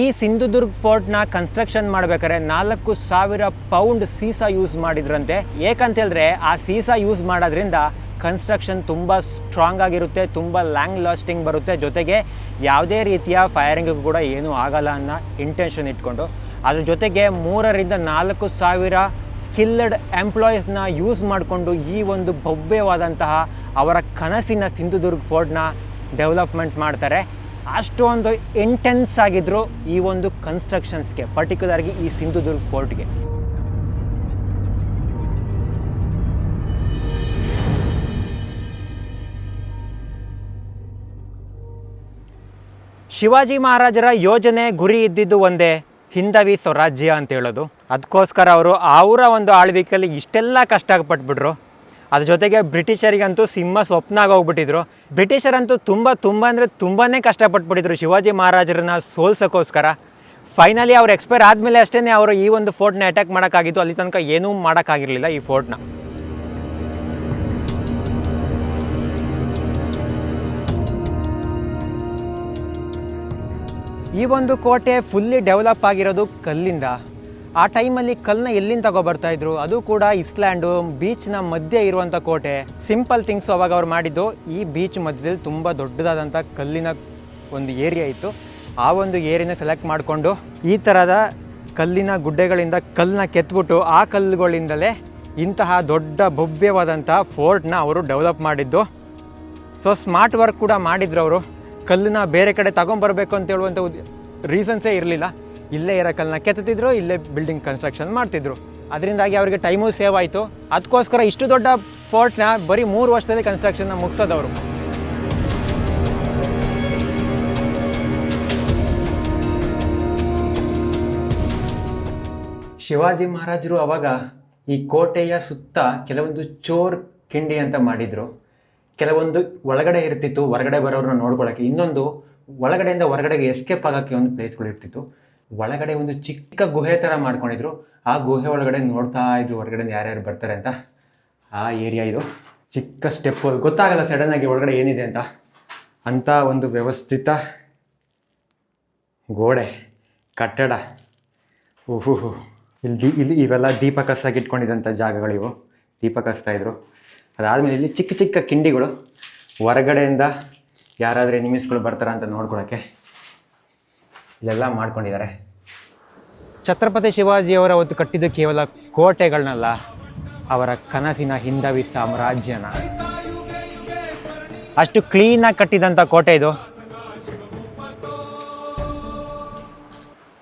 ಈ ಸಿಂಧುದುರ್ಗ್ ಫೋರ್ಟ್ನ ಕನ್ಸ್ಟ್ರಕ್ಷನ್ ಮಾಡ್ಬೇಕಾದ್ರೆ 4,000 pound ಸೀಸಾ use ಮಾಡಿದ್ರಂತೆ. ಏಕಂತೇಳಿದ್ರೆ ಆ ಸೀಸಾ ಯೂಸ್ ಮಾಡೋದ್ರಿಂದ ಕನ್ಸ್ಟ್ರಕ್ಷನ್ ತುಂಬ ಸ್ಟ್ರಾಂಗ್ ಆಗಿರುತ್ತೆ, ತುಂಬ ಲಾಂಗ್ ಲಾಸ್ಟಿಂಗ್ ಬರುತ್ತೆ, ಜೊತೆಗೆ ಯಾವುದೇ ರೀತಿಯ ಫೈರಿಂಗ್ ಕೂಡ ಏನೂ ಆಗಲ್ಲ ಅನ್ನೋ ಇಂಟೆನ್ಷನ್ ಇಟ್ಕೊಂಡು ಅದ್ರ ಜೊತೆಗೆ 3,000 to 4,000 ಸ್ಕಿಲ್ಡ್ ಎಂಪ್ಲಾಯೀಸ್ನ ಯೂಸ್ ಮಾಡಿಕೊಂಡು ಈ ಒಂದು ಭವ್ಯವಾದಂತಹ ಅವರ ಕನಸಿನ ಸಿಂಧುದುರ್ಗ್ ಫೋರ್ಟ್ನ ಡೆವಲಪ್ಮೆಂಟ್ ಮಾಡ್ತಾರೆ. ಅಷ್ಟೊಂದು ಇಂಟೆನ್ಸ್ ಆಗಿದ್ರು ಈ ಒಂದು ಕನ್ಸ್ಟ್ರಕ್ಷನ್ಸ್ಗೆ, ಪರ್ಟಿಕ್ಯುಲರ್ಗೆ ಈ ಸಿಂಧುದುರ್ಗ್ ಫೋರ್ಟ್ಗೆ. ಶಿವಾಜಿ ಮಹಾರಾಜರ ಯೋಜನೆ ಗುರಿ ಇದ್ದಿದ್ದು ಒಂದೇ, ಹಿಂದವಿ ಸ್ವರಾಜ್ಯ ಅಂತ ಹೇಳೋದು. ಅದಕ್ಕೋಸ್ಕರ ಅವರ ಒಂದು ಆಳ್ವಿಕೆಯಲ್ಲಿ ಇಷ್ಟೆಲ್ಲ ಕಷ್ಟಪಟ್ಬಿಟ್ರು. ಅದ್ರ ಜೊತೆಗೆ ಬ್ರಿಟಿಷರಿಗಂತೂ ಸಿಂಹ ಸ್ವಪ್ನಾಗ ಹೋಗ್ಬಿಟ್ಟಿದ್ರು. ಬ್ರಿಟಿಷರಂತೂ ತುಂಬ ಅಂದರೆ ತುಂಬಾ ಕಷ್ಟಪಟ್ಬಿಟ್ಟಿದ್ರು ಶಿವಾಜಿ ಮಹಾರಾಜರನ್ನ ಸೋಲ್ಸೋಕ್ಕೋಸ್ಕರ. ಫೈನಲಿ ಅವ್ರು ಎಕ್ಸ್ಪೈರ್ ಆದಮೇಲೆ ಅಷ್ಟೇ ಅವರು ಈ ಒಂದು ಫೋರ್ಟ್ನ ಅಟ್ಯಾಕ್ ಮಾಡೋಕ್ಕಾಗಿತ್ತು. ಅಲ್ಲಿ ತನಕ ಏನೂ ಮಾಡೋಕ್ಕಾಗಿರಲಿಲ್ಲ ಈ ಫೋರ್ಟ್ನ. ಈ ಒಂದು ಕೋಟೆ ಫುಲ್ಲಿ ಡೆವಲಪ್ ಆಗಿರೋದು ಕಲ್ಲಿಂದ. ಆ ಟೈಮಲ್ಲಿ ಕಲ್ಲನ್ನ ಎಲ್ಲಿಂದ ತಗೊಬರ್ತಾಯಿದ್ರು, ಅದು ಕೂಡ ಇಸ್ಲ್ಯಾಂಡು ಬೀಚ್ನ ಮಧ್ಯೆ ಇರುವಂಥ ಕೋಟೆ. ಸಿಂಪಲ್ ಥಿಂಗ್ಸ್ ಅವಾಗ ಅವ್ರು ಮಾಡಿದ್ದು, ಈ ಬೀಚ್ ಮಧ್ಯದಲ್ಲಿ ತುಂಬ ದೊಡ್ಡದಾದಂಥ ಕಲ್ಲಿನ ಒಂದು ಏರಿಯಾ ಇತ್ತು. ಆ ಒಂದು ಏರಿಯಾನ ಸೆಲೆಕ್ಟ್ ಮಾಡಿಕೊಂಡು ಈ ಥರದ ಕಲ್ಲಿನ ಗುಡ್ಡೆಗಳಿಂದ ಕಲ್ಲನ್ನ ಕೆತ್ಬಿಟ್ಟು ಆ ಕಲ್ಲುಗಳಿಂದಲೇ ಇಂತಹ ದೊಡ್ಡ ಭವ್ಯವಾದಂಥ ಫೋರ್ಟ್ನ ಅವರು ಡೆವಲಪ್ ಮಾಡಿದ್ದು. ಸೊ ಸ್ಮಾರ್ಟ್ ವರ್ಕ್ ಕೂಡ ಮಾಡಿದ್ರು ಅವರು. ಕಲ್ಲನ್ನ ಬೇರೆ ಕಡೆ ತಗೊಂಬರ್ಬೇಕು ಅಂತ ಹೇಳುವಂಥ ರೀಸನ್ಸೇ ಇರಲಿಲ್ಲ. ಇಲ್ಲೇ ಇರೋ ಕಲ್ಲನ್ನ ಕೆತ್ತಿದ್ರು, ಇಲ್ಲೇ ಬಿಲ್ಡಿಂಗ್ ಕನ್ಸ್ಟ್ರಕ್ಷನ್ ಮಾಡ್ತಿದ್ರು. ಅದರಿಂದಾಗಿ ಅವರಿಗೆ ಟೈಮು ಸೇವ್ ಆಯಿತು. ಅದಕ್ಕೋಸ್ಕರ ಇಷ್ಟು ದೊಡ್ಡ ಫೋರ್ಟ್ನ ಬರೀ 3 ವರ್ಷದಲ್ಲಿ ಕನ್ಸ್ಟ್ರಕ್ಷನ್ನ ಮುಗಿಸೋದವರು. ಶಿವಾಜಿ ಮಹಾರಾಜರು ಅವಾಗ ಈ ಕೋಟೆಯ ಸುತ್ತ ಕೆಲವೊಂದು ಚೋರ್ ಕಿಂಡಿ ಅಂತ ಮಾಡಿದರು. ಕೆಲವೊಂದು ಒಳಗಡೆ ಇರ್ತಿತ್ತು ಹೊರಗಡೆ ಬರೋರನ್ನ ನೋಡ್ಕೊಳ್ಳೋಕ್ಕೆ, ಇನ್ನೊಂದು ಒಳಗಡೆಯಿಂದ ಹೊರಗಡೆಗೆ ಎಸ್ಕೇಪ್ ಆಗೋಕ್ಕೆ ಒಂದು ಪ್ಲೇಸ್ಗಳು ಇರ್ತಿತ್ತು. ಒಳಗಡೆ ಒಂದು ಚಿಕ್ಕ ಗುಹೆ ಥರ ಮಾಡ್ಕೊಂಡಿದ್ರು. ಆ ಗುಹೆ ಒಳಗಡೆ ನೋಡ್ತಾ ಇದ್ರು ಹೊರಗಡೆ ಯಾರ್ಯಾರು ಬರ್ತಾರೆ ಅಂತ. ಆ ಏರಿಯಾ ಇದು. ಚಿಕ್ಕ ಸ್ಟೆಪ್ಪು, ಗೊತ್ತಾಗಲ್ಲ ಸಡನ್ನಾಗಿ ಒಳಗಡೆ ಏನಿದೆ ಅಂತ ಒಂದು ವ್ಯವಸ್ಥಿತ ಗೋಡೆ ಕಟ್ಟಡ. ಓಹೋ, ಇಲ್ಲಿ ಇವೆಲ್ಲ ದೀಪ ಕಸಾಗಿ ಇಟ್ಕೊಂಡಿದ್ದಂಥ ಜಾಗಗಳಿವು. ದೀಪ ಕಸ್ತಾಯಿದ್ರು. ಅದಾದಮೇಲೆ ಇಲ್ಲಿ ಚಿಕ್ಕ ಚಿಕ್ಕ ಕಿಂಡಿಗಳು, ಹೊರಗಡೆಯಿಂದ ಯಾರಾದರೂ ಎನಿಮೀಸ್ಗಳು ಬರ್ತಾರ ಅಂತ ನೋಡ್ಕೊಳ್ಳೋಕ್ಕೆ ಇಲ್ಲೆಲ್ಲ ಮಾಡ್ಕೊಂಡಿದ್ದಾರೆ. ಛತ್ರಪತಿ ಶಿವಾಜಿಯವರ ಅವತ್ತು ಕಟ್ಟಿದ್ದು ಕೇವಲ ಕೋಟೆಗಳನ್ನಲ್ಲ, ಅವರ ಕನಸಿನ ಹಿಂದವಿ ಸಾಮ್ರಾಜ್ಯನ. ಅಷ್ಟು ಕ್ಲೀನಾಗಿ ಕಟ್ಟಿದಂಥ ಕೋಟೆ ಇದು.